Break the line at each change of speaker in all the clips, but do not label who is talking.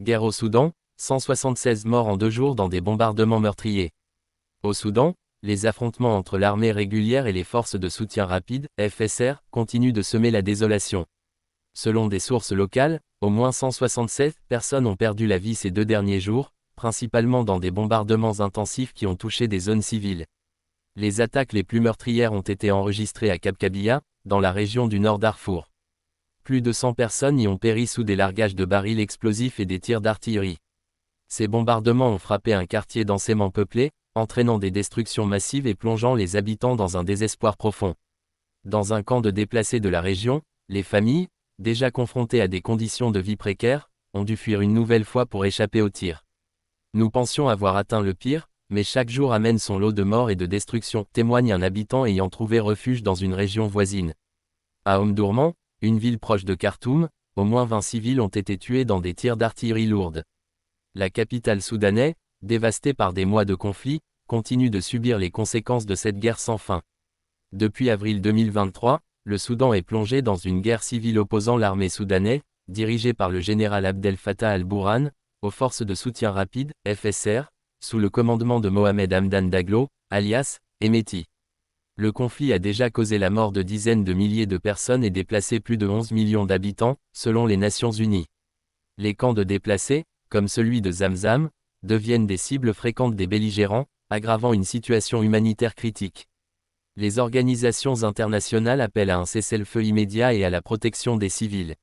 Guerre au Soudan, 176 morts en 2 jours dans des bombardements meurtriers. Au Soudan, les affrontements entre l'armée régulière et les forces de soutien rapide, FSR, continuent de semer la désolation. Selon des sources locales, au moins 167 personnes ont perdu la vie ces 2 derniers jours, principalement dans des bombardements intensifs qui ont touché des zones civiles. Les attaques les plus meurtrières ont été enregistrées à Kabkabiya, dans la région du Nord Darfour. Plus de 100 personnes y ont péri sous des largages de barils explosifs et des tirs d'artillerie. Ces bombardements ont frappé un quartier densément peuplé, entraînant des destructions massives et plongeant les habitants dans un désespoir profond. Dans un camp de déplacés de la région, les familles, déjà confrontées à des conditions de vie précaires, ont dû fuir une nouvelle fois pour échapper aux tirs. Nous pensions avoir atteint le pire, mais chaque jour amène son lot de morts et de destruction, témoigne un habitant ayant trouvé refuge dans une région voisine. À Omdurman, une ville proche de Khartoum, au moins 20 civils ont été tués dans des tirs d'artillerie lourde. La capitale soudanaise, dévastée par des mois de conflit, continue de subir les conséquences de cette guerre sans fin. Depuis avril 2023, le Soudan est plongé dans une guerre civile opposant l'armée soudanaise, dirigée par le général Abdel Fattah al-Burhan, aux forces de soutien rapide, FSR, sous le commandement de Mohamed Hamdan Daglo, alias Hemeti. Le conflit a déjà causé la mort de dizaines de milliers de personnes et déplacé plus de 11 millions d'habitants, selon les Nations Unies. Les camps de déplacés, comme celui de Zamzam, deviennent des cibles fréquentes des belligérants, aggravant une situation humanitaire critique. Les organisations internationales appellent à un cessez-le-feu immédiat et à la protection des civils.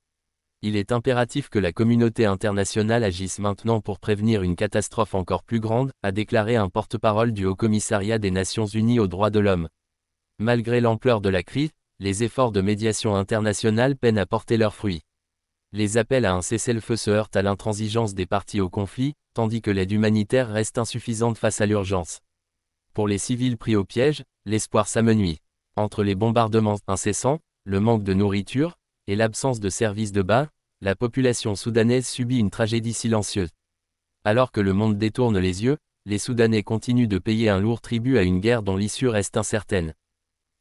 Il est impératif que la communauté internationale agisse maintenant pour prévenir une catastrophe encore plus grande, a déclaré un porte-parole du Haut-Commissariat des Nations Unies aux droits de l'homme. Malgré l'ampleur de la crise, les efforts de médiation internationale peinent à porter leurs fruits. Les appels à un cessez-le-feu se heurtent à l'intransigeance des parties au conflit, tandis que l'aide humanitaire reste insuffisante face à l'urgence. Pour les civils pris au piège, l'espoir s'amenuise. Entre les bombardements incessants, le manque de nourriture, et l'absence de services de base, la population soudanaise subit une tragédie silencieuse. Alors que le monde détourne les yeux, les Soudanais continuent de payer un lourd tribut à une guerre dont l'issue reste incertaine.